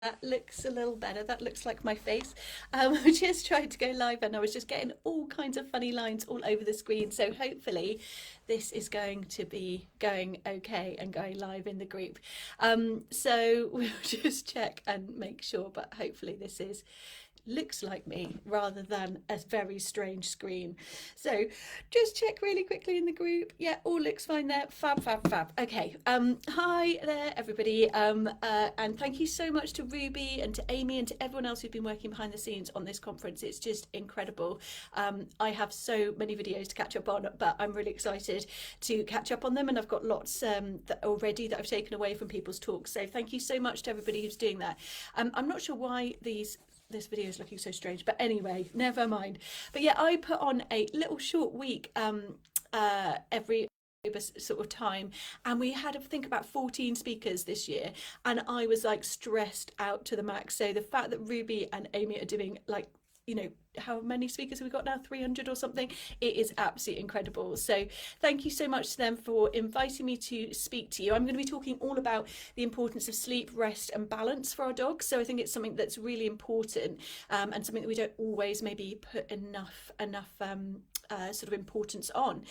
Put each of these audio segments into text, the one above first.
That looks a little better. That looks like my face. I just tried to go live and I was just getting all kinds of funny lines all over the screen. So hopefully this is going to be going okay and going live in the group. So we'll just check and make sure, but hopefully this is looks like me rather than a very strange screen. So just check really quickly in the group. Yeah, all looks fine there. Fab, fab, fab. Okay. Hi there, everybody. And thank you so much to Ruby and to Amy and to everyone else who's been working behind the scenes on this conference. It's just incredible. I have so many videos to catch up on, but I'm really excited to catch up on them. And I've got lots that already that I've taken away from people's talks. So thank you so much to everybody who's doing that. I'm not sure why this video is looking so strange, but anyway, never mind. But yeah, I put on a little short week every sort of time, and we had, I think, about 14 speakers this year, and I was like stressed out to the max. So the fact that Ruby and Amy are doing, like, you know, how many speakers have we got now, 300 or something? It is absolutely incredible. So thank you so much to them for inviting me to speak to you. I'm going to be talking all about the importance of sleep, rest and balance for our dogs. So I think it's something that's really important, and something that we don't always maybe put enough sort of importance on.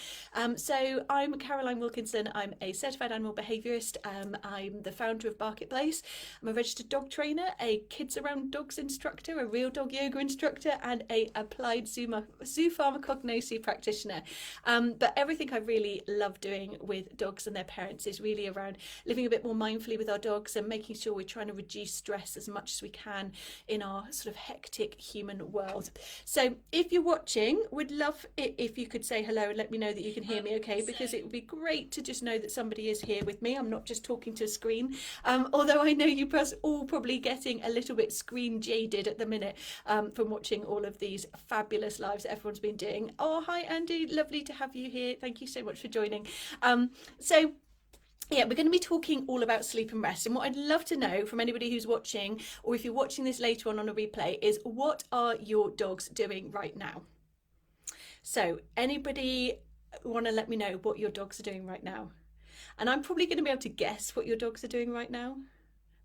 So I'm Caroline Wilkinson. I'm a certified animal behaviourist. I'm the founder of Bark It Place. I'm a registered dog trainer, a kids around dogs instructor, a real dog yoga instructor, and a applied zoo pharmacognosy practitioner. But everything I really love doing with dogs and their parents is really around living a bit more mindfully with our dogs and making sure we're trying to reduce stress as much as we can in our sort of hectic human world. So if you're watching, would love it if you could say hello and let me know that you can hear me okay, because it would be great to just know that somebody is here with me. I'm not just talking to a screen, although I know you all probably getting a little bit screen jaded at the minute from watching all of these fabulous lives that everyone's been doing. Oh, hi Andy, lovely to have you here. Thank you so much for joining. So yeah, we're going to be talking all about sleep and rest. And what I'd love to know from anybody who's watching, or if you're watching this later on a replay, is what are your dogs doing right now? So anybody want to let me know what your dogs are doing right now? And I'm probably going to be able to guess what your dogs are doing right now.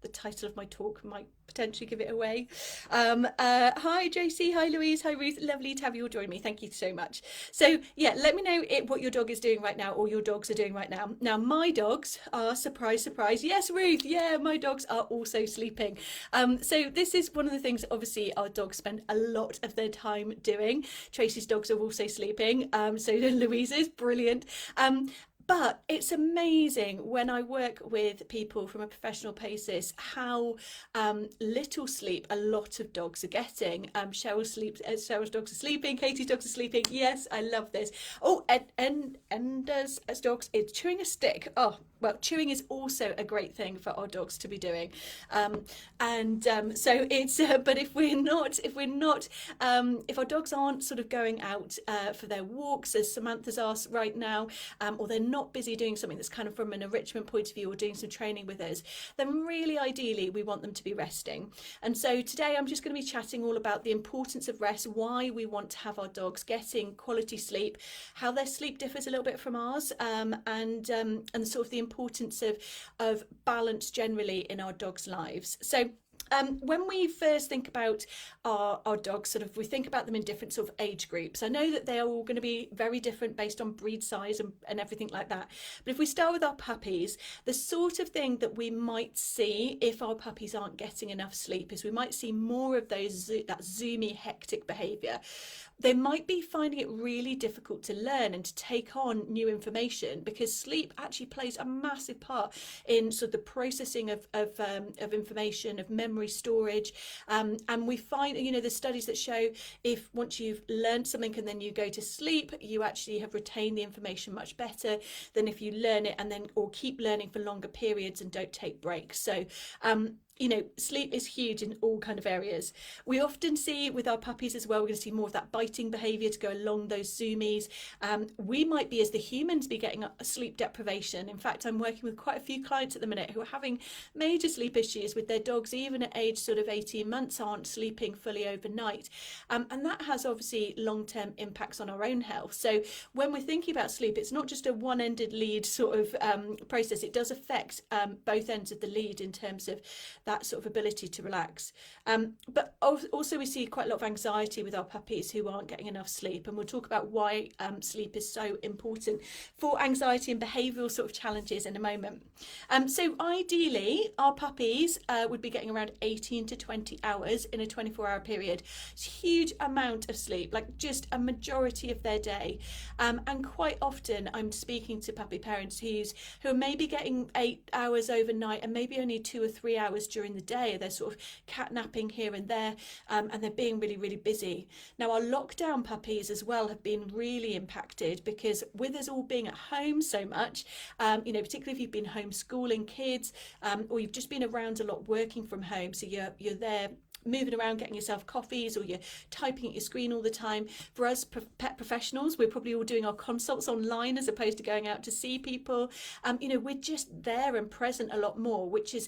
The title of my talk might potentially give it away. Hi JC, hi Louise, hi Ruth, lovely to have you all join me. Thank you so much. So yeah, let me know what your dog is doing right now, or your dogs are doing right now. Now my dogs are, surprise, surprise, yes Ruth, yeah, my dogs are also sleeping. So this is one of the things obviously our dogs spend a lot of their time doing. Tracy's dogs are also sleeping, so Louise's, brilliant. But it's amazing when I work with people from a professional basis how little sleep a lot of dogs are getting. Cheryl's dogs are sleeping, Katie's dogs are sleeping. Yes, I love this. Oh, and as dogs, it's chewing a stick. Oh, well, chewing is also a great thing for our dogs to be doing. So it's, but if our dogs aren't sort of going out for their walks, as Samantha's asked right now, or they're not busy doing something that's kind of from an enrichment point of view or doing some training with us, then really ideally we want them to be resting. And so today I'm just going to be chatting all about the importance of rest, why we want to have our dogs getting quality sleep, how their sleep differs a little bit from ours, and sort of the importance of balance generally in our dogs' lives. So when we first think about our dogs, sort of, we think about them in different sort of age groups. I know that they are all going to be very different based on breed size and everything like that. But if we start with our puppies, the sort of thing that we might see if our puppies aren't getting enough sleep is we might see more of that zoomy, hectic behaviour. They might be finding it really difficult to learn and to take on new information, because sleep actually plays a massive part in sort of the processing of information, of memory storage, and we find, you know, the studies that show if once you've learned something and then you go to sleep, you actually have retained the information much better than if you learn it and then or keep learning for longer periods and don't take breaks. So you know, sleep is huge in all kind of areas. We often see with our puppies as well, we're going to see more of that biting behaviour to go along those zoomies. We might be, as the humans, be getting a sleep deprivation. In fact, I'm working with quite a few clients at the minute who are having major sleep issues with their dogs, even at age sort of 18 months, aren't sleeping fully overnight. And that has obviously long-term impacts on our own health. So when we're thinking about sleep, it's not just a one-ended lead sort of process. It does affect both ends of the lead in terms of that sort of ability to relax. But also we see quite a lot of anxiety with our puppies who aren't getting enough sleep, and we'll talk about why sleep is so important for anxiety and behavioural sort of challenges in a moment. So ideally our puppies would be getting around 18 to 20 hours in a 24-hour period. It's a huge amount of sleep, like just a majority of their day. And quite often I'm speaking to puppy parents who are maybe getting 8 hours overnight and maybe only 2 or 3 hours during the day. They're sort of catnapping here and there, and they're being really, really busy. Now our lockdown puppies as well have been really impacted, because with us all being at home so much, particularly if you've been homeschooling kids, or you've just been around a lot working from home, so you're there moving around getting yourself coffees, or you're typing at your screen all the time. For us pet professionals, we're probably all doing our consults online as opposed to going out to see people. We're just there and present a lot more, which is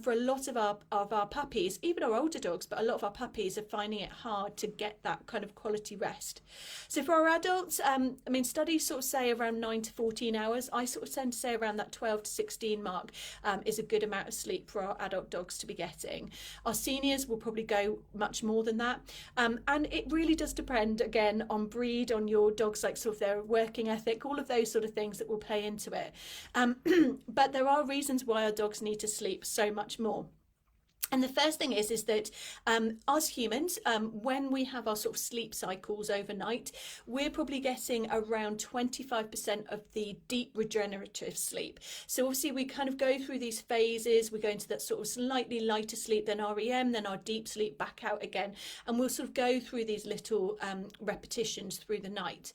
for a lot of our puppies, even our older dogs, but a lot of our puppies are finding it hard to get that kind of quality rest. So for our adults, studies sort of say around 9 to 14 hours. I sort of tend to say around that 12 to 16 mark is a good amount of sleep for our adult dogs to be getting. Our seniors will probably go much more than that, and it really does depend again on breed, on your dog's like sort of their working ethic, all of those sort of things that will play into it. But there are reasons why our dogs need to sleep so much more. And the first thing is that us humans, when we have our sort of sleep cycles overnight, we're probably getting around 25% of the deep regenerative sleep. So obviously we kind of go through these phases. We go into that sort of slightly lighter sleep, then REM, then our deep sleep, back out again. And we'll sort of go through these little repetitions through the night.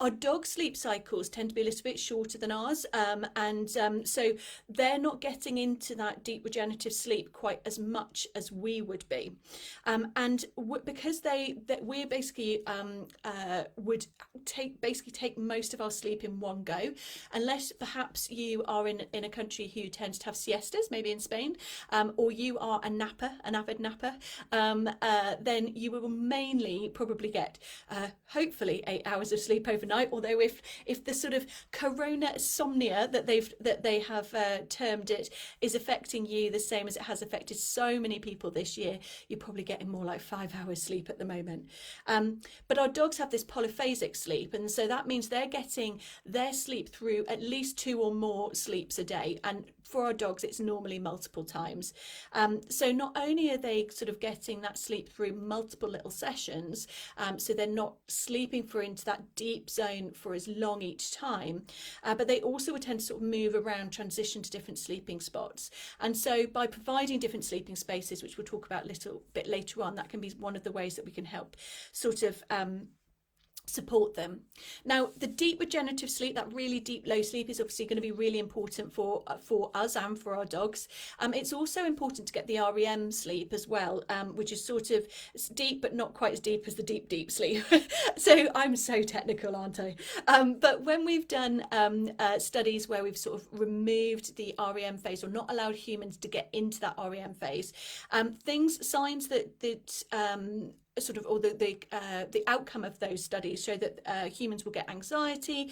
Our dog sleep cycles tend to be a little bit shorter than ours, so they're not getting into that deep regenerative sleep quite as much as we would be, because we basically would take most of our sleep in one go, unless perhaps you are in a country who tends to have siestas, maybe in Spain, or you are an avid napper, then you will mainly probably get hopefully 8 hours of sleep overnight. Although if the sort of coronasomnia that they have termed it is affecting you the same as it has affected so many people this year, you're probably getting more like 5 hours sleep at the moment. But our dogs have this polyphasic sleep, and so that means they're getting their sleep through at least 2 or more sleeps a day, and for our dogs it's normally multiple times. So not only are they sort of getting that sleep through multiple little sessions, so they're not sleeping into that deep zone for as long each time, but they also would tend to sort of move around, transition to different sleeping spots. And so by providing different sleeping spaces, which we'll talk about a little bit later on, that can be one of the ways that we can help sort of support them. Now, the deep regenerative sleep, that really deep low sleep, is obviously going to be really important for us and for our dogs. It's also important to get the REM sleep as well, which is sort of deep but not quite as deep as the deep sleep. So I'm so technical, aren't I? But when we've done studies where we've sort of removed the REM phase, or not allowed humans to get into that REM phase, signs that sort of, or the outcome of those studies show that humans will get anxiety,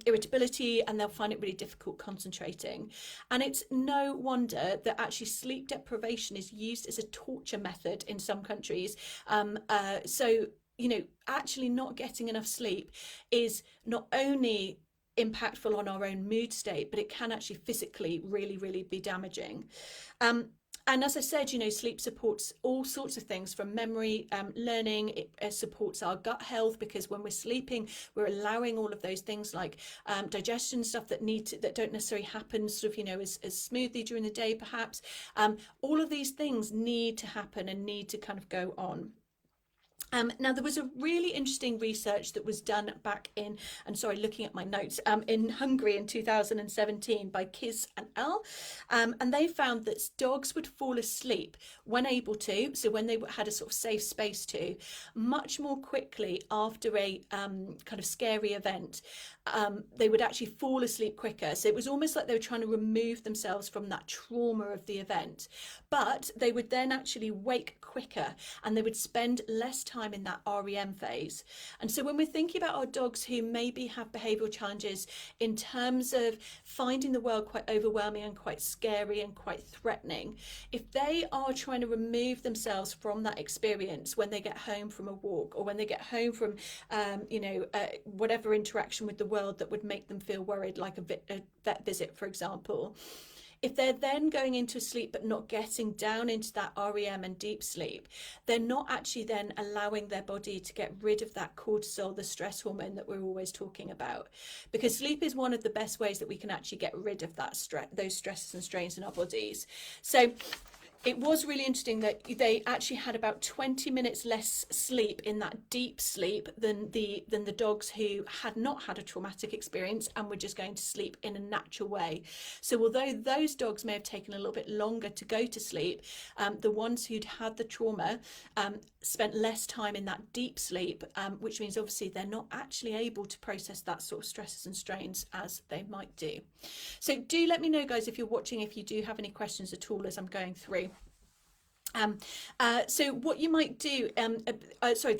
irritability, and they'll find it really difficult concentrating. And it's no wonder that actually sleep deprivation is used as a torture method in some countries. So actually not getting enough sleep is not only impactful on our own mood state, but it can actually physically really, really be damaging. And as I said, sleep supports all sorts of things, from memory, learning. It supports our gut health, because when we're sleeping, we're allowing all of those things like digestion stuff that don't necessarily happen sort of, as smoothly during the day, perhaps. All of these things need to happen and need to kind of go on. Now, there was a really interesting research that was done back in, looking at my notes, in Hungary in 2017 by Kiss and al. And they found that dogs would fall asleep when able to, so when they had a sort of safe space to, much more quickly after a kind of scary event. They would actually fall asleep quicker. So it was almost like they were trying to remove themselves from that trauma of the event. But they would then actually wake quicker, and they would spend less time time in that REM phase. And so when we're thinking about our dogs who maybe have behavioural challenges in terms of finding the world quite overwhelming and quite scary and quite threatening, if they are trying to remove themselves from that experience when they get home from a walk, or when they get home from whatever interaction with the world that would make them feel worried, like a vet visit, for example, if they're then going into sleep but not getting down into that REM and deep sleep, they're not actually then allowing their body to get rid of that cortisol, the stress hormone that we're always talking about. Because sleep is one of the best ways that we can actually get rid of that stress, those stresses and strains in our bodies. So it was really interesting that they actually had about 20 minutes less sleep in that deep sleep than the dogs who had not had a traumatic experience and were just going to sleep in a natural way. So although those dogs may have taken a little bit longer to go to sleep, the ones who'd had the trauma spent less time in that deep sleep, which means obviously they're not actually able to process that sort of stresses and strains as they might do. So do let me know, guys, if you're watching, if you do have any questions at all as I'm going through. So what you might do, so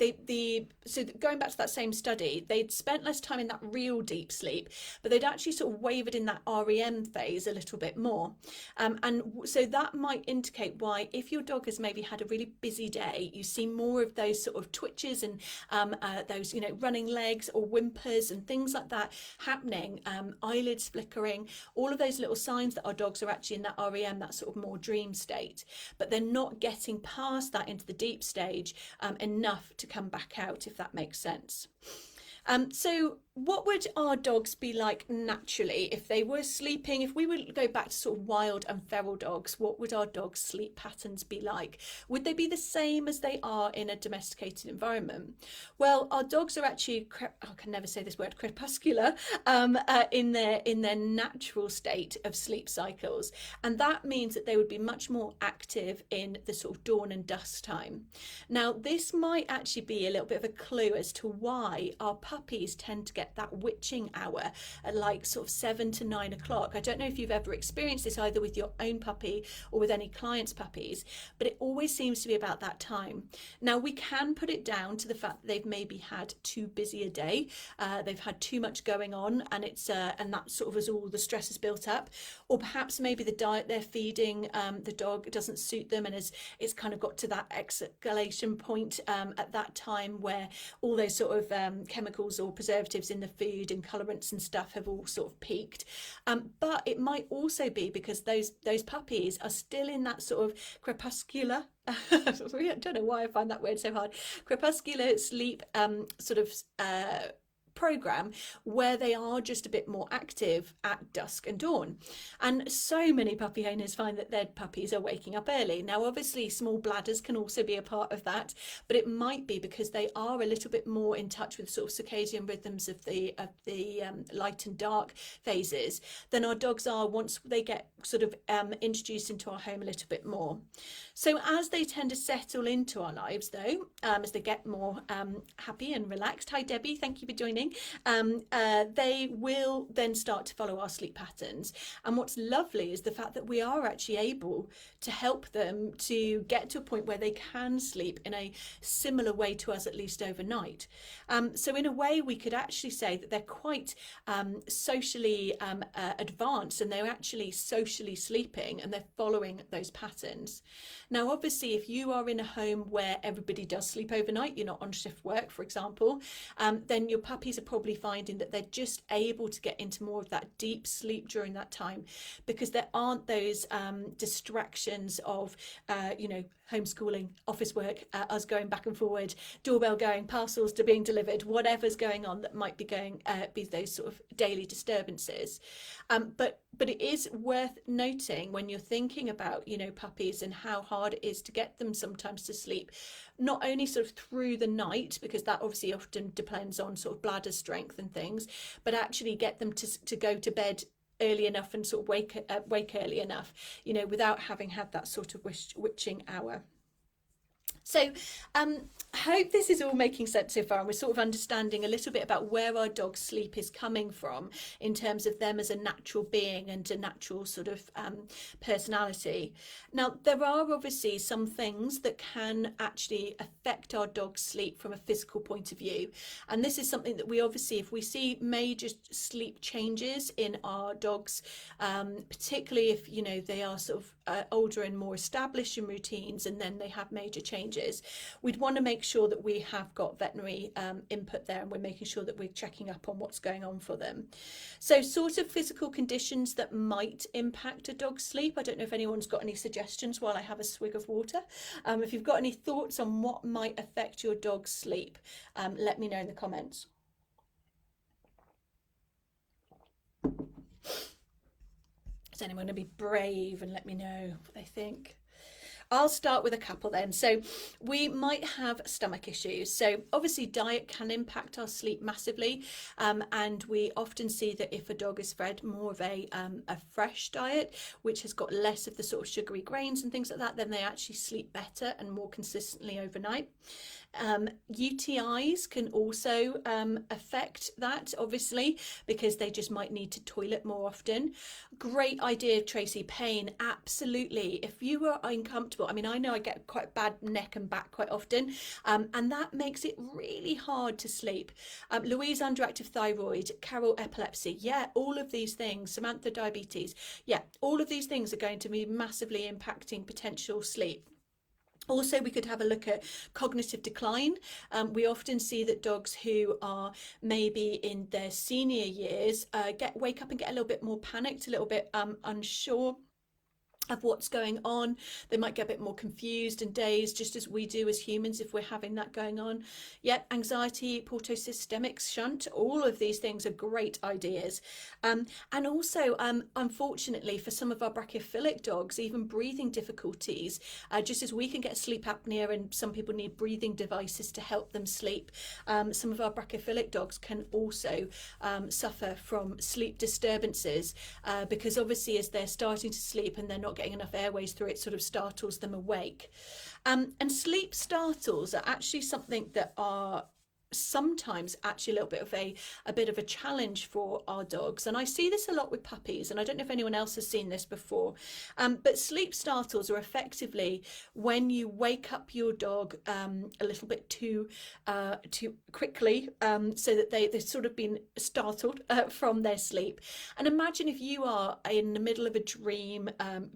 going back to that same study, they'd spent less time in that real deep sleep, but they'd actually sort of wavered in that REM phase a little bit more. And so that might indicate why, if your dog has maybe had a really busy day, you see more of those sort of twitches and those, running legs or whimpers and things like that happening, eyelids flickering, all of those little signs that our dogs are actually in that REM, that sort of more dream state, but they're not getting past that into the deep stage enough to come back out, if that makes sense. So what would our dogs be like naturally if they were sleeping? If we would go back to sort of wild and feral dogs, what would our dogs' sleep patterns be like? Would they be the same as they are in a domesticated environment? Well, our dogs are actually, I can never say this word, crepuscular, in their natural state of sleep cycles. And that means that they would be much more active in the sort of dawn and dusk time. Now, this might actually be a little bit of a clue as to why our puppies tend to get that witching hour at like sort of 7 to 9 o'clock. I don't know if you've ever experienced this either with your own puppy or with any clients' puppies, but it always seems to be about that time. Now, we can put it down to the fact that they've maybe had too busy a day, they've had too much going on, and it's and that sort of as all the stress is built up, or perhaps maybe the diet they're feeding the dog doesn't suit them, and it's kind of got to that escalation point at that time where all those sort of chemicals or preservatives in the food and colorants and stuff have all sort of peaked. But it might also be because those puppies are still in that sort of crepuscular, I don't know why I find that word so hard, crepuscular sleep sort of program, where they are just a bit more active at dusk and dawn. And so many puppy owners find that their puppies are waking up early. Now, obviously small bladders can also be a part of that, but it might be because they are a little bit more in touch with sort of circadian rhythms of the light and dark phases than our dogs are once they get sort of introduced into our home a little bit more. So as they tend to settle into our lives, though, as they get more happy and relaxed, hi Debbie, thank you for joining, they will then start to follow our sleep patterns. And what's lovely is the fact that we are actually able to help them to get to a point where they can sleep in a similar way to us, at least overnight. So in a way, we could actually say that they're quite socially advanced, and they're actually socially sleeping, and they're following those patterns. Now, obviously, if you are in a home where everybody does sleep overnight, you're not on shift work, for example, then your puppies are probably finding that they're just able to get into more of that deep sleep during that time, because there aren't those distractions of, homeschooling, office work, us going back and forward, doorbell going, parcels to being delivered, whatever's going on that might be going, be those sort of daily disturbances. But it is worth noting when you're thinking about, puppies and how hard it is to get them sometimes to sleep, not only sort of through the night, because that obviously often depends on sort of bladder strength and things, but actually get them to go to bed early enough and sort of wake early enough, without having had that sort of witching hour. So, hope this is all making sense so far, and we're sort of understanding a little bit about where our dog's sleep is coming from in terms of them as a natural being and a natural sort of personality. Now, there are obviously some things that can actually affect our dog's sleep from a physical point of view, and this is something that we obviously, if we see major sleep changes in our dogs, particularly if they are sort of older and more established in routines, and then they have major changes, we'd want to make sure that we have got veterinary input there, and we're making sure that we're checking up on what's going on for them. So sort of physical conditions that might impact a dog's sleep. I don't know if anyone's got any suggestions while I have a swig of water. If you've got any thoughts on what might affect your dog's sleep, let me know in the comments. Is anyone going to be brave and let me know what they think? I'll start with a couple then. So we might have stomach issues. So obviously diet can impact our sleep massively. And we often see that if a dog is fed more of a fresh diet, which has got less of the sort of sugary grains and things like that, then they actually sleep better and more consistently overnight. UTIs can also affect that, obviously, because they just might need to toilet more often. Great idea, Tracy. Pain, absolutely. If you are uncomfortable, I mean, I know I get quite bad neck and back quite often, and that makes it really hard to sleep. Louise, underactive thyroid. Carol, epilepsy. Yeah, all of these things. Samantha, diabetes. Yeah, all of these things are going to be massively impacting potential sleep. Also, we could have a look at cognitive decline. We often see that dogs who are maybe in their senior years wake up and get a little bit more panicked, a little bit unsure of what's going on. They might get a bit more confused and dazed, just as we do as humans if we're having that going on. Yet anxiety, portosystemic shunt, all of these things are great ideas. And also, unfortunately, for some of our brachyphilic dogs, even breathing difficulties, just as we can get sleep apnea and some people need breathing devices to help them sleep, some of our brachyphilic dogs can also suffer from sleep disturbances, because obviously as they're starting to sleep and they're not getting enough airways through, it sort of startles them awake. And sleep startles are actually something that are sometimes actually a little bit of a challenge for our dogs, and I see this a lot with puppies, and I don't know if anyone else has seen this before, but sleep startles are effectively when you wake up your dog a little bit too quickly, so that they've sort of been startled from their sleep. And imagine if you are in the middle of a dream,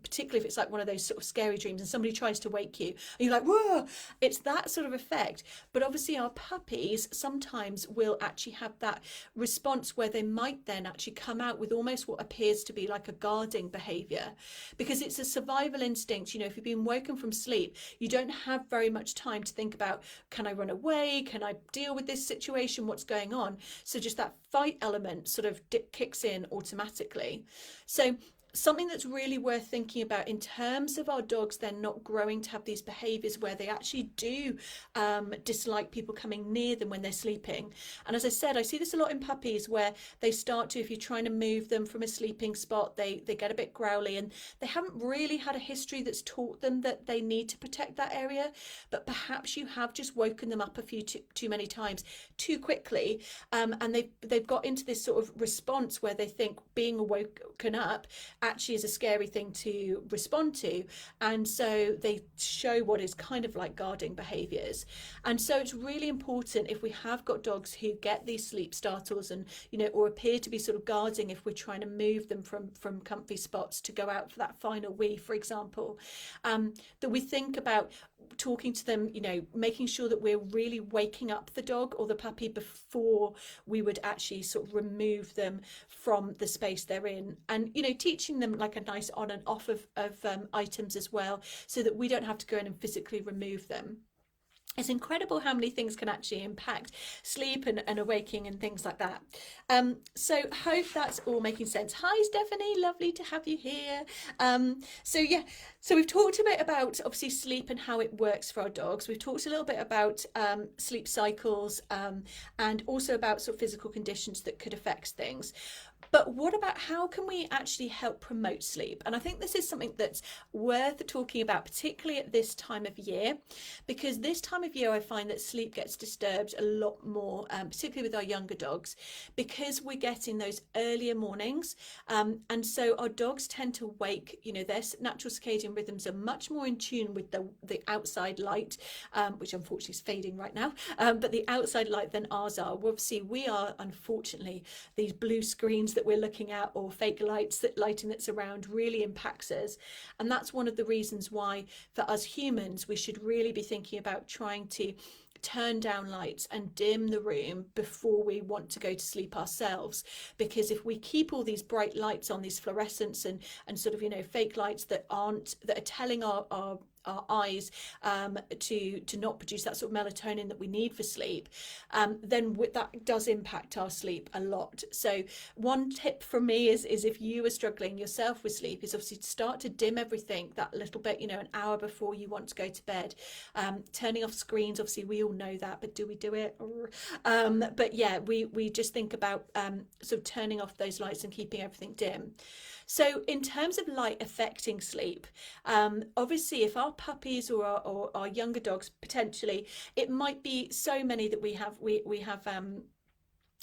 particularly if it's like one of those sort of scary dreams, and somebody tries to wake you and you're like, whoa, it's that sort of effect. But obviously our puppies sometimes will actually have that response where they might then actually come out with almost what appears to be like a guarding behavior, because it's a survival instinct. If you've been woken from sleep, you don't have very much time to think about, can I run away, can I deal with this situation, what's going on? So just that fight element sort of kicks in automatically. So something that's really worth thinking about in terms of our dogs then not growing to have these behaviors where they actually do dislike people coming near them when they're sleeping. And as I said, I see this a lot in puppies where they start to, if you're trying to move them from a sleeping spot, they get a bit growly, and they haven't really had a history that's taught them that they need to protect that area, but perhaps you have just woken them up a few too many times too quickly, and they've got into this sort of response where they think being woken up actually is a scary thing to respond to, and so they show what is kind of like guarding behaviors. And so it's really important, if we have got dogs who get these sleep startles and or appear to be sort of guarding if we're trying to move them from comfy spots to go out for that final wee, for example, that we think about talking to them, making sure that we're really waking up the dog or the puppy before we would actually sort of remove them from the space they're in, and teaching them like a nice on and off of items as well, so that we don't have to go in and physically remove them. It's incredible how many things can actually impact sleep and awaking and things like that. So hope that's all making sense. Hi Stephanie, lovely to have you here. So we've talked a bit about obviously sleep and how it works for our dogs. We've talked a little bit about sleep cycles, and also about sort of physical conditions that could affect things. But what about how can we actually help promote sleep? And I think this is something that's worth talking about, particularly at this time of year, because this time of year I find that sleep gets disturbed a lot more, particularly with our younger dogs, because we're getting those earlier mornings. And so our dogs tend to wake, their natural circadian rhythms are much more in tune with the outside light, which unfortunately is fading right now, but the outside light than ours are. Well, obviously, we are, unfortunately, these blue screens that we're looking at or fake lighting that's around really impacts us. And that's one of the reasons why, for us humans, we should really be thinking about trying to turn down lights and dim the room before we want to go to sleep ourselves, because if we keep all these bright lights on, these fluorescents and sort of fake lights that are telling our eyes to not produce that sort of melatonin that we need for sleep, then that does impact our sleep a lot. So one tip from me is if you are struggling yourself with sleep, is obviously to start to dim everything that little bit, an hour before you want to go to bed. Turning off screens, obviously we all know that, but do we do it? But yeah, we just think about sort of turning off those lights and keeping everything dim. So in terms of light affecting sleep, obviously if our puppies or our younger dogs, potentially, it might be so many that we have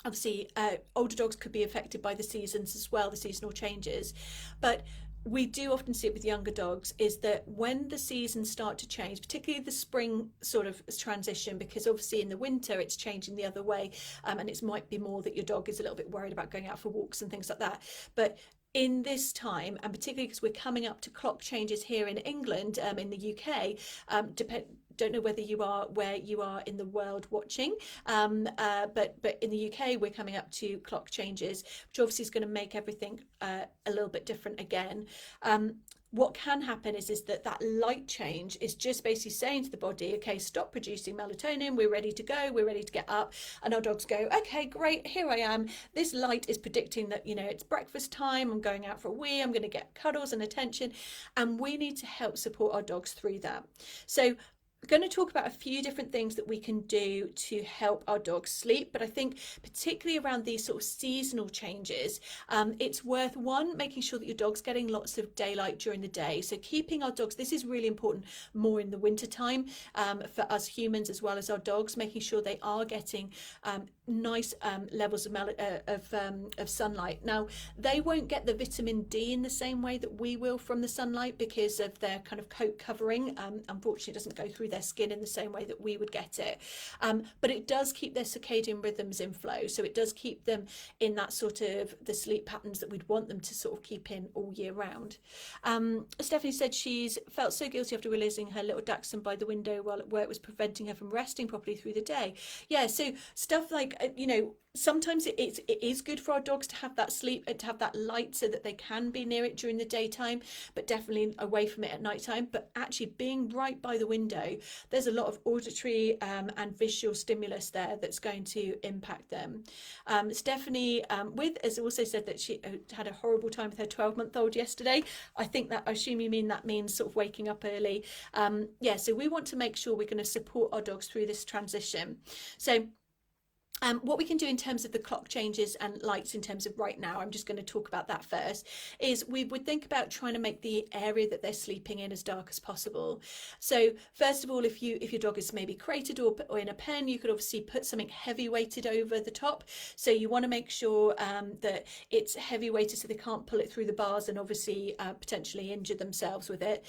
obviously older dogs could be affected by the seasons as well, the seasonal changes. But we do often see it with younger dogs, is that when the seasons start to change, particularly the spring sort of transition, because obviously in the winter it's changing the other way, and it might be more that your dog is a little bit worried about going out for walks and things like that. But in this time, and particularly because we're coming up to clock changes here in England, in the UK, don't know whether you are where you are in the world watching, but in the UK we're coming up to clock changes, which obviously is going to make everything a little bit different again. What can happen is that light change is just basically saying to the body, okay, stop producing melatonin, we're ready to go, we're ready to get up. And our dogs go, okay, great, here I am. This light is predicting that, it's breakfast time, I'm going out for a wee, I'm going to get cuddles and attention. And we need to help support our dogs through that. So we're going to talk about a few different things that we can do to help our dogs sleep, but I think particularly around these sort of seasonal changes, it's worth, one, making sure that your dog's getting lots of daylight during the day. So keeping our dogs, this is really important more in the winter time, for us humans as well as our dogs, making sure they are getting nice levels of sunlight. Now, they won't get the vitamin D in the same way that we will from the sunlight because of their kind of coat covering. Unfortunately, it doesn't go through their skin in the same way that we would get it, but it does keep their circadian rhythms in flow, so it does keep them in that sort of the sleep patterns that we'd want them to sort of keep in all year round. Stephanie said she's felt so guilty after releasing her little Dachshund by the window while at work was preventing her from resting properly through the day. Yeah, so stuff like sometimes it is good for our dogs to have that sleep, to have that light, so that they can be near it during the daytime, but definitely away from it at night time. But actually being right by the window, there's a lot of auditory and visual stimulus there that's going to impact them. Stephanie has also said that she had a horrible time with her 12-month-old yesterday. I assume you mean that means sort of waking up early. So we want to make sure we're going to support our dogs through this transition. So what we can do in terms of the clock changes and lights, in terms of right now, I'm just going to talk about that first, is we would think about trying to make the area that they're sleeping in as dark as possible. So first of all, if your dog is maybe crated or in a pen, you could obviously put something heavy weighted over the top. So you want to make sure that it's heavy weighted so they can't pull it through the bars and obviously potentially injure themselves with it.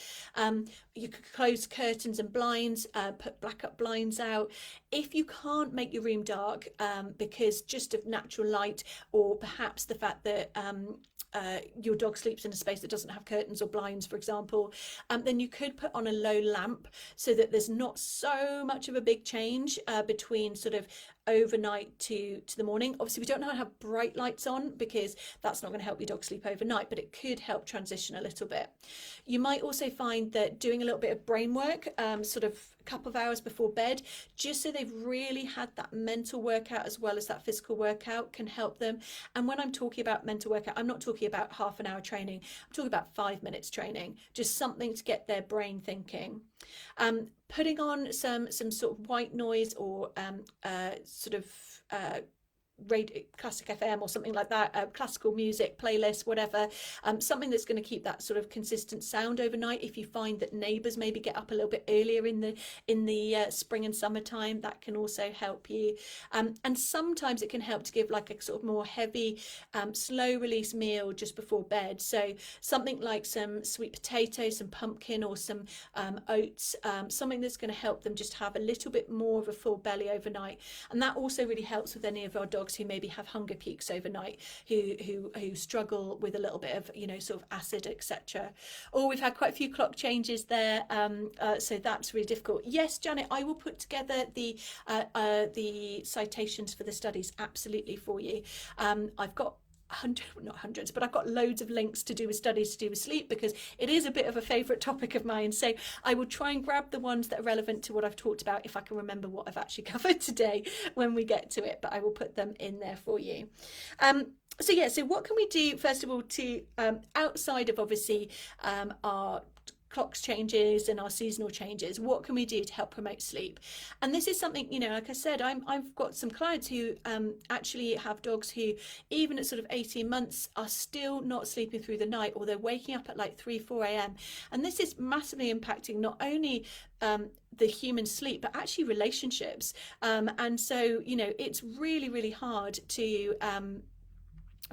You could close curtains and blinds, put blackout blinds out. If you can't make your room dark, because just of natural light, or perhaps the fact that your dog sleeps in a space that doesn't have curtains or blinds, for example, then you could put on a low lamp so that there's not so much of a big change between sort of overnight to the morning. Obviously, we don't know how to have bright lights on because that's not going to help your dog sleep overnight, but it could help transition a little bit. You might also find that doing a little bit of brain work, sort of a couple of hours before bed, just so they've really had that mental workout as well as that physical workout, can help them. And when I'm talking about mental workout, I'm not talking about half an hour training, I'm talking about 5 minutes training, just something to get their brain thinking. Putting on some sort of white noise or radio, classic FM or something like that, classical music playlist, whatever, something that's going to keep that sort of consistent sound overnight. If you find that neighbours maybe get up a little bit earlier in the spring and summertime, that can also help you. And sometimes it can help to give like a sort of more heavy, slow release meal just before bed. So something like some sweet potatoes, some pumpkin, or some oats, something that's going to help them just have a little bit more of a full belly overnight. And that also really helps with any of our dogs who maybe have hunger peaks overnight, who struggle with a little bit of, you know, sort of acid, etc. Or we've had quite a few clock changes there, so that's really difficult. Yes, Janet, I will put together the citations for the studies absolutely for you. I've got not hundreds, but I've got loads of links to do with studies to do with sleep, because it is a bit of a favourite topic of mine. So I will try and grab the ones that are relevant to what I've talked about, if I can remember what I've actually covered today when we get to it, but I will put them in there for you. So yeah, so what can we do first of all to outside of obviously our clocks changes and our seasonal changes, what can we do to help promote sleep? And this is something, you know, like I said, I've got some clients who actually have dogs who even at sort of 18 months are still not sleeping through the night, or they're waking up at like 3-4 a.m. and this is massively impacting not only the human sleep, but actually relationships. And so, you know, it's really hard to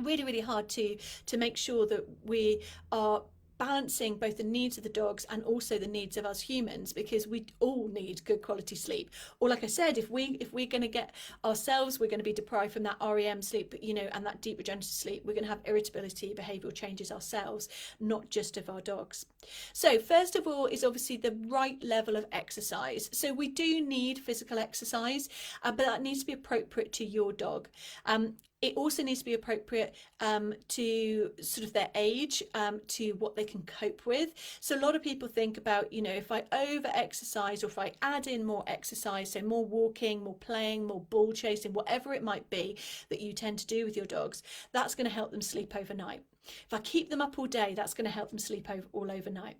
really hard to make sure that we are balancing both the needs of the dogs and also the needs of us humans, because we all need good quality sleep. Or like I said, if we're going to get ourselves, we're going to be deprived from that REM sleep, you know, and that deep regenerative sleep, we're going to have irritability, behavioural changes ourselves, not just of our dogs. So first of all is obviously the right level of exercise. So we do need physical exercise, but that needs to be appropriate to your dog. It also needs to be appropriate to sort of their age, to what they can cope with. So a lot of people think about, you know, if I over exercise, or if I add in more exercise, so more walking, more playing, more ball chasing, whatever it might be that you tend to do with your dogs, that's going to help them sleep overnight. If I keep them up all day, that's going to help them sleep all overnight.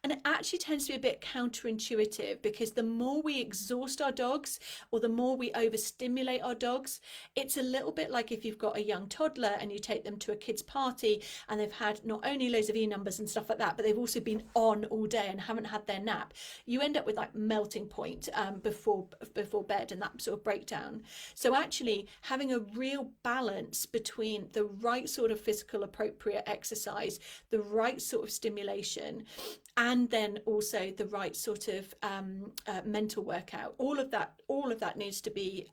And it actually tends to be a bit counterintuitive, because the more we exhaust our dogs, or the more we overstimulate our dogs, it's a little bit like if you've got a young toddler and you take them to a kid's party and they've had not only loads of E-numbers and stuff like that, but they've also been on all day and haven't had their nap. You end up with like melting point before bed, and that sort of breakdown. So actually having a real balance between the right sort of physical appropriate exercise, the right sort of stimulation, and then also the right sort of mental workout, all of that needs to be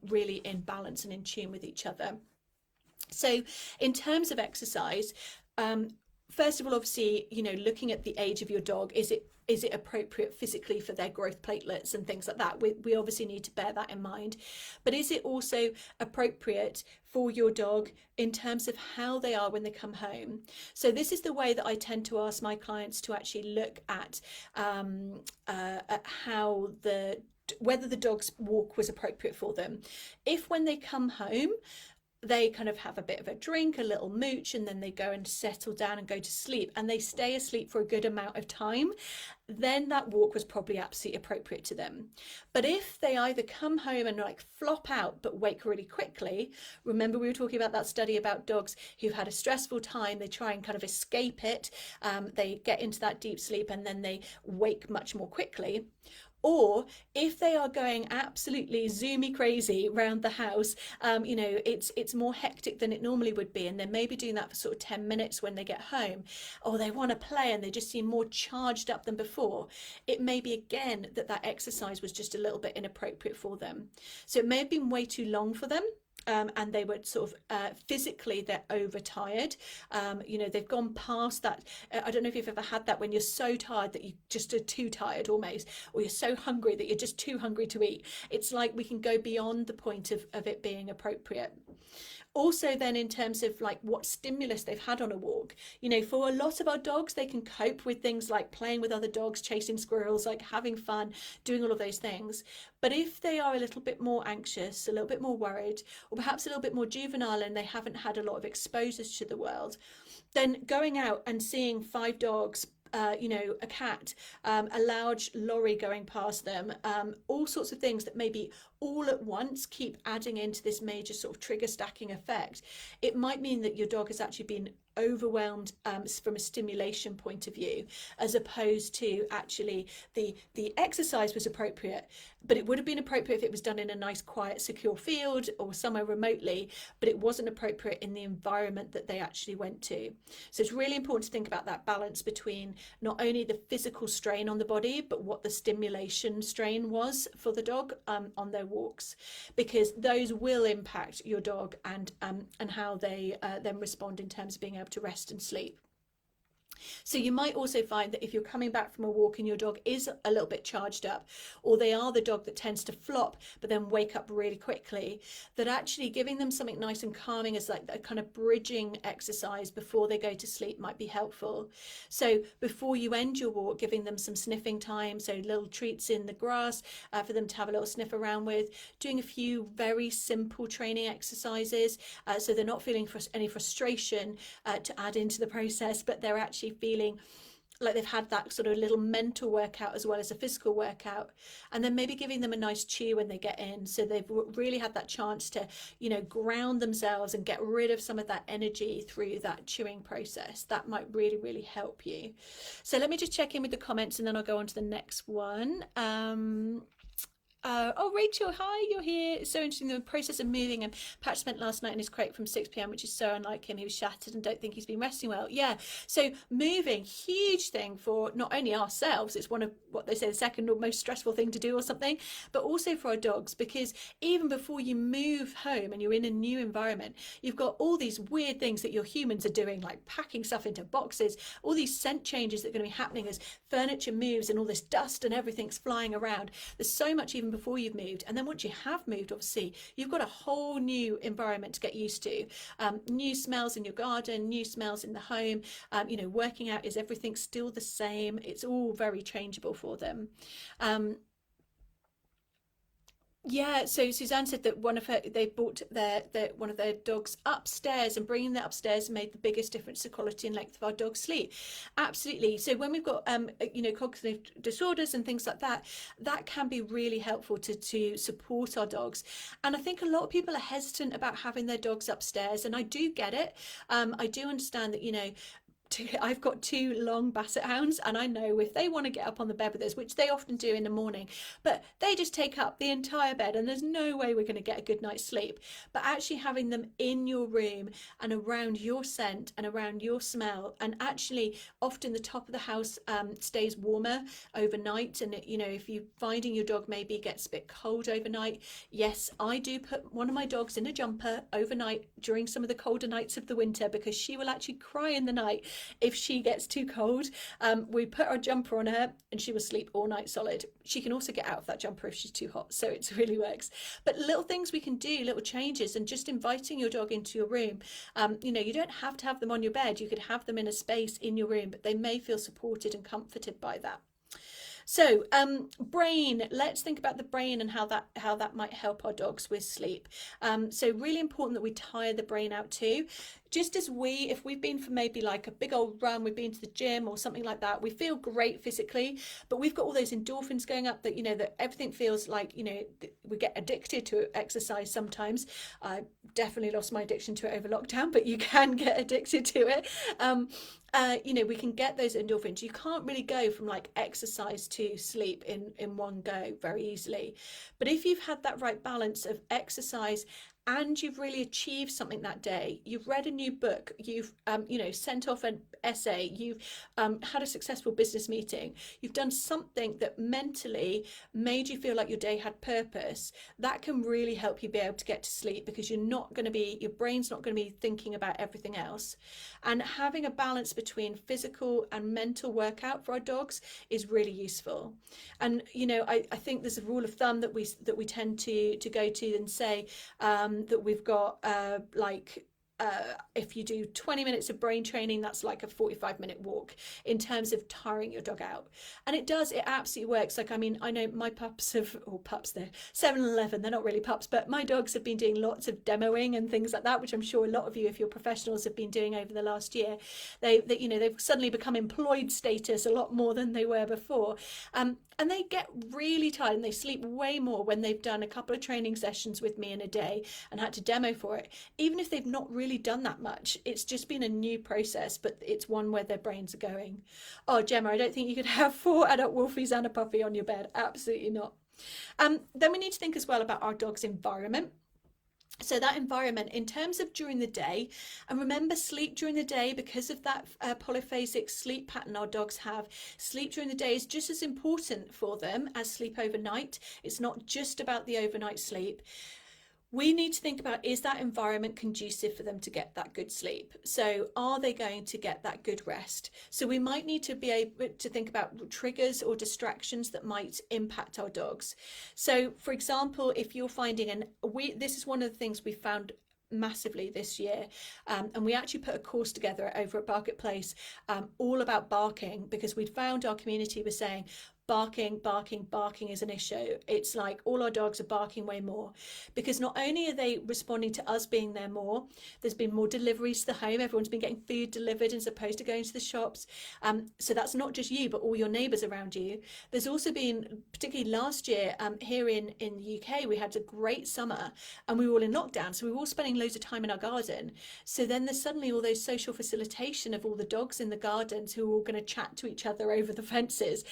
really in balance and in tune with each other. So in terms of exercise, first of all, obviously, you know, looking at the age of your dog, is it appropriate physically for their growth platelets and things like that? We obviously need to bear that in mind. But is it also appropriate for your dog in terms of how they are when they come home? So this is the way that I tend to ask my clients to actually look at how whether the dog's walk was appropriate for them. If when they come home, they kind of have a bit of a drink, a little mooch, and then they go and settle down and go to sleep, and they stay asleep for a good amount of time, then that walk was probably absolutely appropriate to them. But if they either come home and like flop out but wake really quickly, remember we were talking about that study about dogs who've had a stressful time, they try and kind of escape it, they get into that deep sleep and then they wake much more quickly. Or if they are going absolutely zoomy crazy around the house, you know, it's more hectic than it normally would be, and they're maybe doing that for sort of 10 minutes when they get home, or they want to play and they just seem more charged up than before, it may be again that exercise was just a little bit inappropriate for them. So it may have been way too long for them. And they were sort of physically, they're overtired. You know, they've gone past that. I don't know if you've ever had that when you're so tired that you just are too tired almost, or you're so hungry that you're just too hungry to eat. It's like we can go beyond the point of it being appropriate. Also then in terms of like what stimulus they've had on a walk, you know, for a lot of our dogs, they can cope with things like playing with other dogs, chasing squirrels, like having fun, doing all of those things. But if they are a little bit more anxious, a little bit more worried, or perhaps a little bit more juvenile, and they haven't had a lot of exposures to the world, then going out and seeing 5 dogs a cat, a large lorry going past them, all sorts of things that maybe all at once keep adding into this major sort of trigger stacking effect. It might mean that your dog has actually been overwhelmed from a stimulation point of view, as opposed to actually the exercise was appropriate, but it would have been appropriate if it was done in a nice quiet secure field or somewhere remotely, but it wasn't appropriate in the environment that they actually went to. So it's really important to think about that balance between not only the physical strain on the body, but what the stimulation strain was for the dog on their walks, because those will impact your dog and how they then respond in terms of being able to rest and sleep. So you might also find that if you're coming back from a walk and your dog is a little bit charged up, or they are the dog that tends to flop but then wake up really quickly, that actually giving them something nice and calming as like a kind of bridging exercise before they go to sleep might be helpful. So before you end your walk, giving them some sniffing time, so little treats in the grass for them to have a little sniff around with, doing a few very simple training exercises so they're not feeling any frustration to add into the process, but they're actually feeling like they've had that sort of little mental workout as well as a physical workout. And then maybe giving them a nice chew when they get in, so they've really had that chance to, ground themselves and get rid of some of that energy through that chewing process. That might really help you. So let me just check in with the comments and then I'll go on to the next one. Oh, Rachel, hi, you're here. It's so interesting, the process of moving. And Patch spent last night in his crate from 6 p.m, which is so unlike him. He was shattered and don't think he's been resting well. Yeah, so moving, huge thing for not only ourselves, it's one of what they say the second or most stressful thing to do or something, but also for our dogs, because even before you move home and you're in a new environment, you've got all these weird things that your humans are doing, like packing stuff into boxes, all these scent changes that are going to be happening as furniture moves and all this dust and everything's flying around. There's so much even before you've moved, and then once you have moved, obviously you've got a whole new environment to get used to. New smells in your garden, new smells in the home. Working out, is everything still the same? It's all very changeable for them. Yeah, so Suzanne said that they brought one of their dogs upstairs, and bringing that upstairs made the biggest difference to quality and length of our dog's sleep. Absolutely. So when we've got cognitive disorders and things like that, that can be really helpful to support our dogs. And I think a lot of people are hesitant about having their dogs upstairs, and I do get it. I do understand that I've got 2 long basset hounds, and I know if they want to get up on the bed with us, which they often do in the morning, but they just take up the entire bed and there's no way we're going to get a good night's sleep. But actually having them in your room and around your scent and around your smell, and actually often the top of the house stays warmer overnight. And if you're finding your dog maybe gets a bit cold overnight, yes, I do put one of my dogs in a jumper overnight during some of the colder nights of the winter, because she will actually cry in the night if she gets too cold. We put our jumper on her and she will sleep all night solid. She can also get out of that jumper if she's too hot, so it really works. But little things we can do, little changes, and just inviting your dog into your room. You don't have to have them on your bed. You could have them in a space in your room, but they may feel supported and comforted by that. So brain, let's think about the brain and how that might help our dogs with sleep. So really important that we tire the brain out too. Just as if we've been for maybe like a big old run, we've been to the gym or something like that, we feel great physically, but we've got all those endorphins going up that, that everything feels like, we get addicted to exercise sometimes. I definitely lost my addiction to it over lockdown, but you can get addicted to it. We can get those endorphins. You can't really go from like exercise to sleep in one go very easily. But if you've had that right balance of exercise and you've really achieved something that day, you've read a new book, you've sent off an essay, you've had a successful business meeting, you've done something that mentally made you feel like your day had purpose, that can really help you be able to get to sleep, because your brain's not going to be thinking about everything else. And having a balance between physical and mental workout for our dogs is really useful. And I think there's a rule of thumb that we tend to go to and say that we've got if you do 20 minutes of brain training, that's like a 45-minute walk in terms of tiring your dog out. And it absolutely works. Like, I mean, I know my pups they're 7 and 11, they're not really pups, but my dogs have been doing lots of demoing and things like that, which I'm sure a lot of you, if you're professionals, have been doing over the last year. They've suddenly become employed status a lot more than they were before. And they get really tired and they sleep way more when they've done a couple of training sessions with me in a day and had to demo for it. Even if they've not really done that much, it's just been a new process, but it's one where their brains are going. Oh, Gemma, I don't think you could have 4 adult wolfies and a puppy on your bed. Absolutely not. Then we need to think as well about our dog's environment. So that environment in terms of during the day, and remember, sleep during the day, because of that polyphasic sleep pattern our dogs have, sleep during the day is just as important for them as sleep overnight. It's not just about the overnight sleep. We need to think about, is that environment conducive for them to get that good sleep? So are they going to get that good rest? So we might need to be able to think about triggers or distractions that might impact our dogs. So for example, if you're finding, this is one of the things we found massively this year, and we actually put a course together over at Bark Place all about barking, because we'd found our community was saying barking is an issue. It's like all our dogs are barking way more, because not only are they responding to us being there more, there's been more deliveries to the home. Everyone's been getting food delivered as opposed to going to the shops. So that's not just you, but all your neighbours around you. There's also been, particularly last year, here in the UK, we had a great summer and we were all in lockdown. So we were all spending loads of time in our garden. So then there's suddenly all those social facilitation of all the dogs in the gardens who are all going to chat to each other over the fences.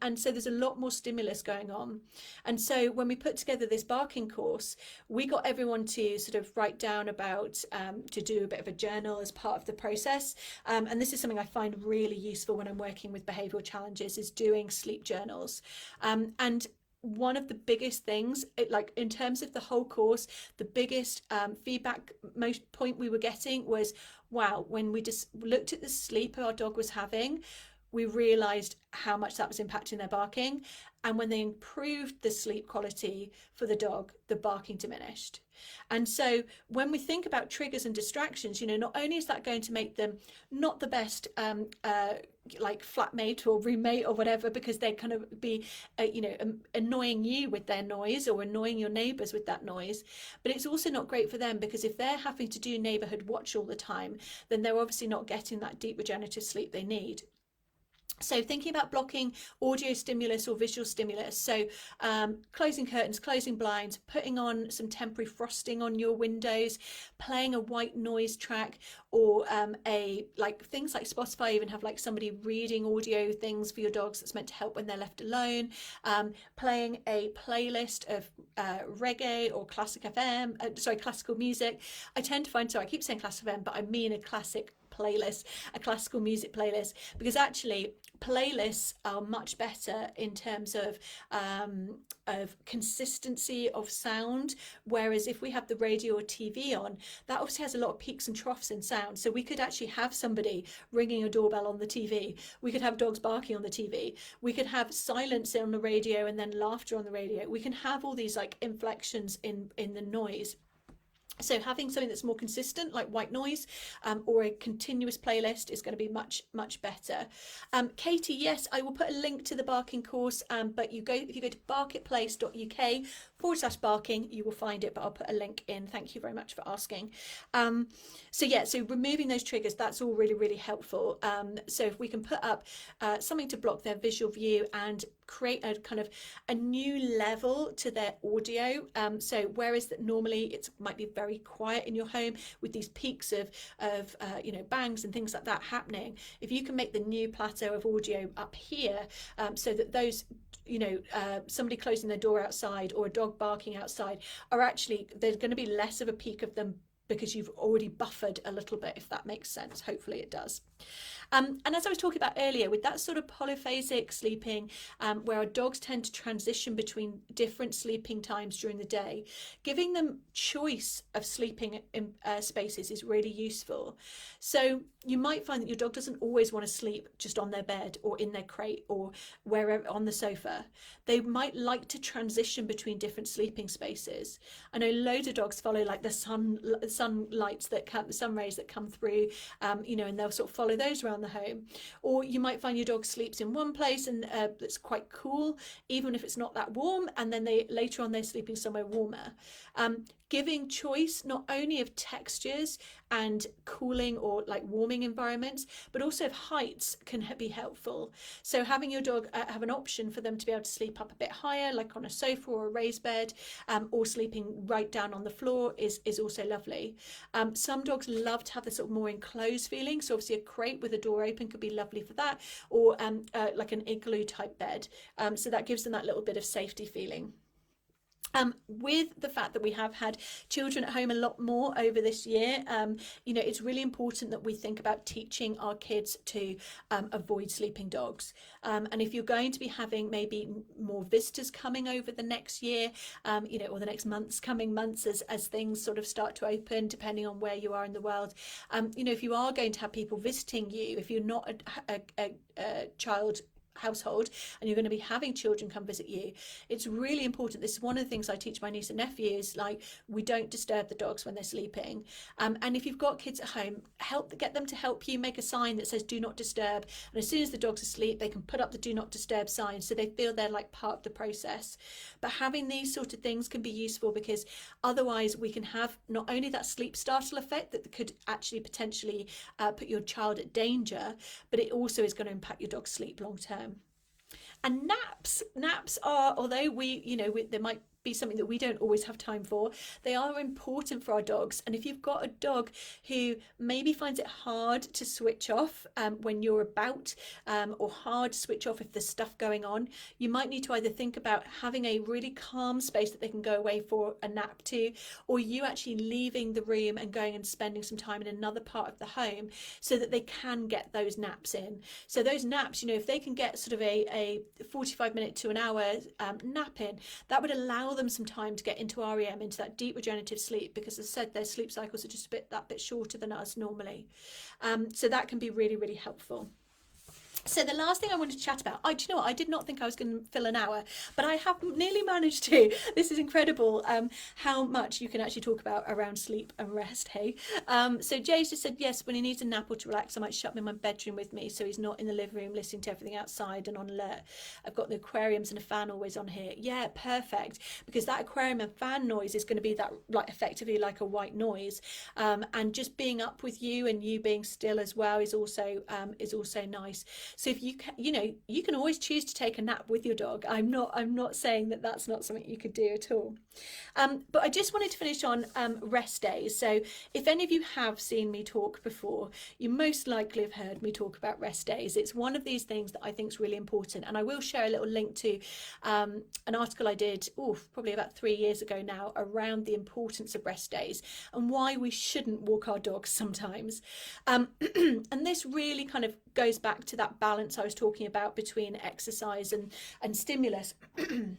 And so there's a lot more stimulus going on. And so when we put together this barking course, we got everyone to sort of write down about, to do a bit of a journal as part of the process. And this is something I find really useful when I'm working with behavioural challenges, is doing sleep journals. And one of the biggest things, like in terms of the whole course, the biggest feedback most point we were getting was, wow, when we just looked at the sleep our dog was having, we realised how much that was impacting their barking. And when they improved the sleep quality for the dog, the barking diminished. And so when we think about triggers and distractions, not only is that going to make them not the best like flatmate or roommate or whatever, because they kind of be annoying you with their noise or annoying your neighbours with that noise, but it's also not great for them, because if they're having to do neighbourhood watch all the time, then they're obviously not getting that deep regenerative sleep they need. So thinking about blocking audio stimulus or visual stimulus, so closing curtains, closing blinds, putting on some temporary frosting on your windows, playing a white noise track, or things like Spotify even have like somebody reading audio things for your dogs that's meant to help when they're left alone, playing a playlist of reggae or classical music. I tend to find, I keep saying classical FM, but I mean a classical music playlist, because actually playlists are much better in terms of consistency of sound, whereas if we have the radio or TV on, that obviously has a lot of peaks and troughs in sound. So we could actually have somebody ringing a doorbell on the TV, we could have dogs barking on the TV, we could have silence on the radio and then laughter on the radio. We can have all these like inflections in the noise. So having something that's more consistent, like white noise, or a continuous playlist, is going to be much, much better. Katie, yes, I will put a link to the barking course, but if you go to barkitplace.uk/barking, you will find it, but I'll put a link in. Thank you very much for asking. So removing those triggers, that's all really, really helpful. So if we can put up something to block their visual view and create a kind of a new level to their audio. So whereas that normally it might be very quiet in your home with these peaks of bangs and things like that happening, if you can make the new plateau of audio up here, so that those somebody closing their door outside or a dog barking outside are actually, there's going to be less of a peak of them, because you've already buffered a little bit, if that makes sense. Hopefully it does. And as I was talking about earlier, with that sort of polyphasic sleeping, where our dogs tend to transition between different sleeping times during the day, giving them choice of sleeping in, spaces is really useful. So you might find that your dog doesn't always want to sleep just on their bed or in their crate or wherever on the sofa. They might like to transition between different sleeping spaces. I know loads of dogs follow like the sunlights that come, the sun rays that come through, and they'll sort of follow those around the home. Or you might find your dog sleeps in one place and that's quite cool, even if it's not that warm, and then they later on they're sleeping somewhere warmer. Giving choice not only of textures and cooling or like warming environments, but also of heights can be helpful. So having your dog have an option for them to be able to sleep up a bit higher, like on a sofa or a raised bed, or sleeping right down on the floor is also lovely. Some dogs love to have this sort of more enclosed feeling. So obviously a crate with a door open could be lovely for that, or like an igloo type bed. So that gives them that little bit of safety feeling. With the fact that we have had children at home a lot more over this year, it's really important that we think about teaching our kids to avoid sleeping dogs. And if you're going to be having maybe more visitors coming over the next year, or the next coming months as things sort of start to open, depending on where you are in the world, if you are going to have people visiting you, if you're not a child household and you're going to be having children come visit you, it's really important. This is one of the things I teach my niece and nephews, like we don't disturb the dogs when they're sleeping. And if you've got kids at home, get them to help you make a sign that says do not disturb, and as soon as the dog's asleep they can put up the do not disturb sign so they feel they're like part of the process. But having these sort of things can be useful, because otherwise we can have not only that sleep startle effect that could actually potentially put your child at danger, but it also is going to impact your dog's sleep long term. And naps are, although there might be something that we don't always have time for, they are important for our dogs. And if you've got a dog who maybe finds it hard to switch off when you're about, or hard to switch off if there's stuff going on, you might need to either think about having a really calm space that they can go away for a nap to, or you actually leaving the room and going and spending some time in another part of the home so that they can get those naps in. So those naps, if they can get sort of a 45-minute to an hour nap in, that would allow them some time to get into REM, into that deep regenerative sleep, because as I said, their sleep cycles are just that bit shorter than us normally. So that can be really, really helpful. So the last thing I wanted to chat about, do you know what? I did not think I was going to fill an hour, but I have nearly managed to. This is incredible how much you can actually talk about around sleep and rest, hey? So Jay's just said, yes, when he needs a nap or to relax, I might shut him in my bedroom with me so he's not in the living room listening to everything outside and on alert. I've got the aquariums and a fan always on here. Yeah, perfect, because that aquarium and fan noise is going to be that effectively like a white noise. And just being up with you and you being still as well is also nice. So if you can always choose to take a nap with your dog. I'm not saying that that's not something you could do at all. But I just wanted to finish on rest days. So if any of you have seen me talk before, you most likely have heard me talk about rest days. It's one of these things that I think is really important, and I will share a little link to an article I did probably about 3 years ago now around the importance of rest days and why we shouldn't walk our dogs sometimes. And this really kind of goes back to that balance I was talking about between exercise and stimulus. I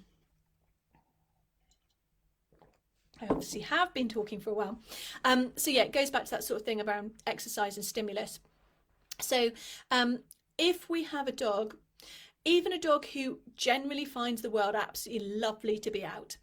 obviously have been talking for a while. So yeah, it goes back to that sort of thing around exercise and stimulus. So if we have a dog, even a dog who generally finds the world absolutely lovely to be out,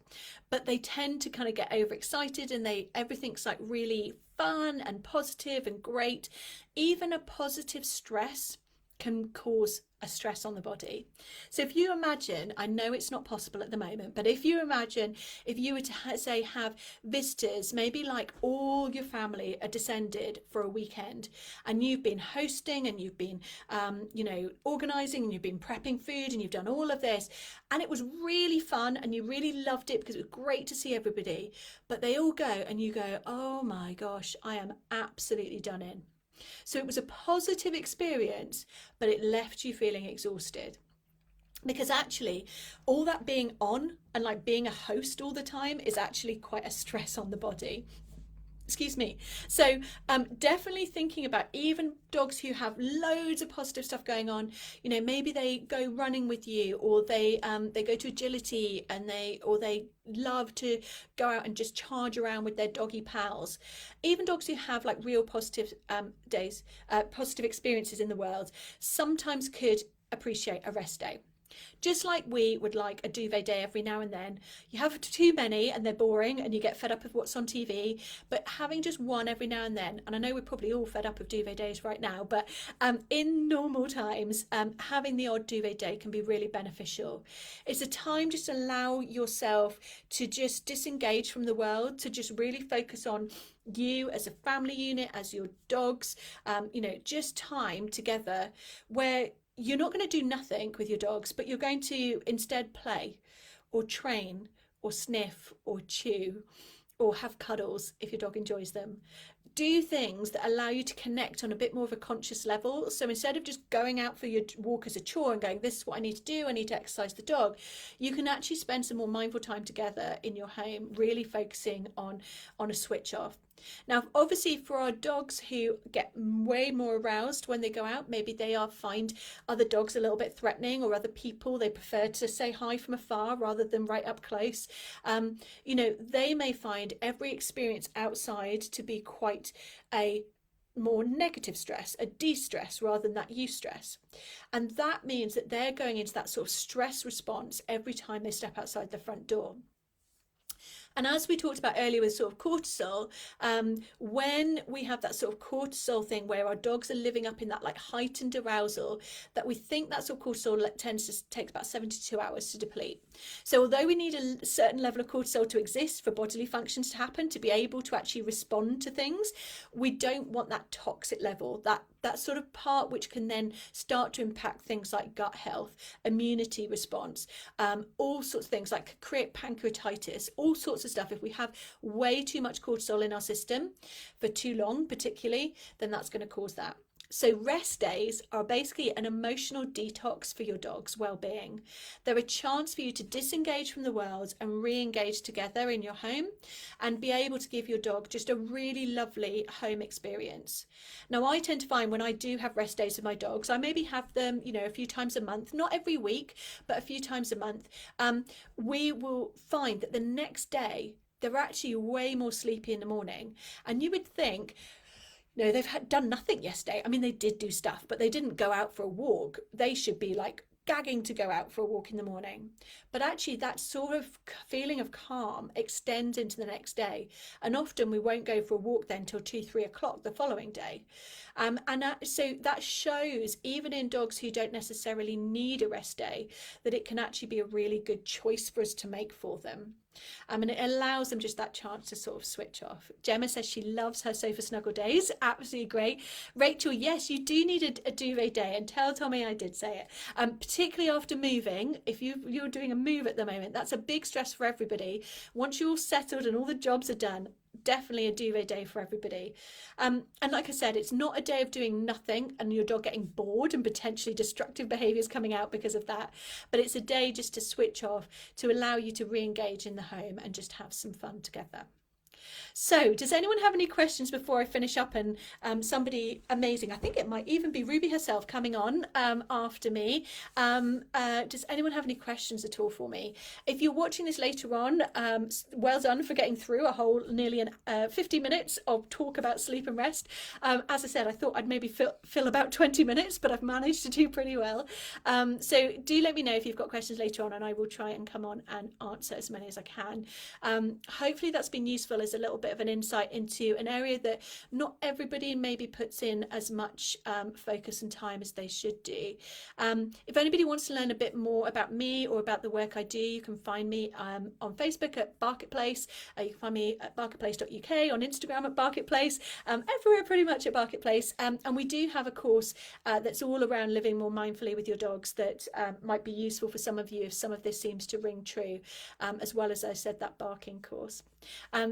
but they tend to kind of get overexcited and everything's like really fun and positive and great, even a positive stress can cause a stress on the body. So if you imagine, I know it's not possible at the moment, but if you imagine if you were to say have visitors, maybe like all your family are descended for a weekend, and you've been hosting and you've been organising and you've been prepping food and you've done all of this, and it was really fun and you really loved it because it was great to see everybody, but they all go and you go, oh my gosh, I am absolutely done in. So it was a positive experience, but it left you feeling exhausted. Because actually, all that being on and like being a host all the time is actually quite a stress on the body. Excuse me. So definitely thinking about even dogs who have loads of positive stuff going on. You know, maybe they go running with you, or they go to agility, and they love to go out and just charge around with their doggy pals. Even dogs who have like real positive days, positive experiences in the world, sometimes could appreciate a rest day. Just like we would like a duvet day every now and then. You have too many and they're boring and you get fed up of what's on TV, but having just one every now and then, and I know we're probably all fed up of duvet days right now, but in normal times, having the odd duvet day can be really beneficial. It's a time just to allow yourself to just disengage from the world, to just really focus on you as a family unit, as your dogs, just time together where you're not going to do nothing with your dogs, but you're going to instead play or train or sniff or chew or have cuddles if your dog enjoys them. Do things that allow you to connect on a bit more of a conscious level. So instead of just going out for your walk as a chore and going, this is what I need to do, I need to exercise the dog, you can actually spend some more mindful time together in your home, really focusing on a switch off. Now, obviously, for our dogs who get way more aroused when they go out, maybe they find other dogs a little bit threatening, or other people, they prefer to say hi from afar rather than right up close. They may find every experience outside to be quite a more negative stress, a de-stress rather than that eustress. And that means that they're going into that sort of stress response every time they step outside the front door. And as we talked about earlier with sort of cortisol, when we have that sort of cortisol thing where our dogs are living up in that like heightened arousal, that we think that sort of cortisol tends to take about 72 hours to deplete. So although we need a certain level of cortisol to exist for bodily functions to happen, to be able to actually respond to things, we don't want that toxic level, that sort of part which can then start to impact things like gut health, immunity response, all sorts of things like create pancreatitis, all sorts of stuff. If we have way too much cortisol in our system for too long, particularly, then that's going to cause that. So rest days are basically an emotional detox for your dog's well-being. They're a chance for you to disengage from the world and re-engage together in your home and be able to give your dog just a really lovely home experience. Now, I tend to find when I do have rest days with my dogs, I maybe have them, a few times a month, not every week, but a few times a month. We will find that the next day, they're actually way more sleepy in the morning. And you would think, no, they've done nothing yesterday. I mean, they did do stuff, but they didn't go out for a walk. They should be like gagging to go out for a walk in the morning. But actually that sort of feeling of calm extends into the next day. And often we won't go for a walk then till 2-3 o'clock the following day. So that shows, even in dogs who don't necessarily need a rest day, that it can actually be a really good choice for us to make for them. And it allows them just that chance to sort of switch off. Gemma says she loves her sofa snuggle days. Absolutely great. Rachel, yes, you do need a duvet day, and tell Tommy I did say it. Particularly after moving, if you're doing a move at the moment, that's a big stress for everybody. Once you're all settled and all the jobs are done, definitely a duvet day for everybody. And like I said, it's not a day of doing nothing and your dog getting bored and potentially destructive behaviours coming out because of that, but it's a day just to switch off, to allow you to re-engage in the home and just have some fun together. So does anyone have any questions before I finish up? And somebody amazing, I think it might even be Ruby herself, coming on after me. Does anyone have any questions at all for me? If you're watching this later on, well done for getting through a whole nearly 50 minutes of talk about sleep and rest. As I said, I thought I'd maybe fill about 20 minutes, but I've managed to do pretty well. So do let me know if you've got questions later on, and I will try and come on and answer as many as I can. Hopefully that's been useful as a little bit of an insight into an area that not everybody maybe puts in as much focus and time as they should do. If anybody wants to learn a bit more about me or about the work I do, you can find me on Facebook at Barketplace. You can find me at barketplace.uk, on Instagram at Barketplace, everywhere pretty much at Barketplace. And we do have a course that's all around living more mindfully with your dogs that might be useful for some of you if some of this seems to ring true, as well as I said, that barking course.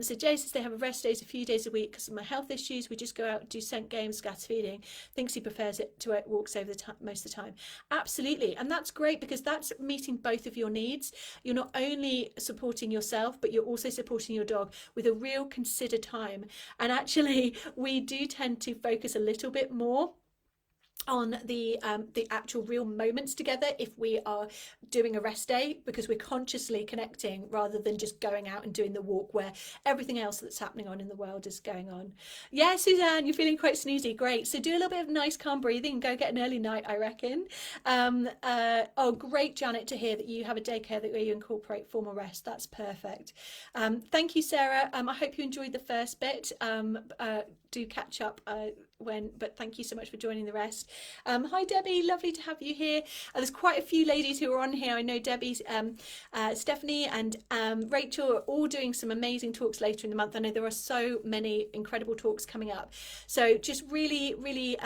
So Jay says they have a rest days a few days a week because of my health issues. We just go out and do scent games, scatter feeding. Thinks he prefers it to walks over the time most of the time. Absolutely. And that's great because that's meeting both of your needs. You're not only supporting yourself, but you're also supporting your dog with a real considered time. And actually, we do tend to focus a little bit more on the actual real moments together if we are doing a rest day, because we're consciously connecting rather than just going out and doing the walk where everything else that's happening on in the world is going on. Yeah, Suzanne, you're feeling quite snoozy. Great. So do a little bit of nice calm breathing and go get an early night, I reckon. Oh, great, Janet, to hear that you have a daycare where you incorporate formal rest. That's perfect. Thank you, Sarah. I hope you enjoyed the first bit. Do catch up but thank you so much for joining the rest. Hi Debbie, lovely to have you here. There's quite a few ladies who are on here. I know Debbie's, Stephanie and Rachel are all doing some amazing talks later in the month. I know there are so many incredible talks coming up, so just really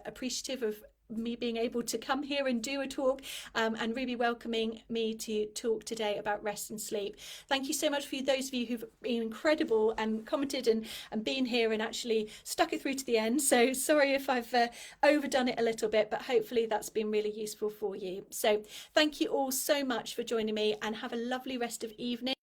appreciative of me being able to come here and do a talk, and Ruby welcoming me to talk today about rest and sleep. Thank you so much for those of you who've been incredible and commented and been here and actually stuck it through to the end. So sorry if I've overdone it a little bit, but hopefully that's been really useful for you. So thank you all so much for joining me, and have a lovely rest of evening.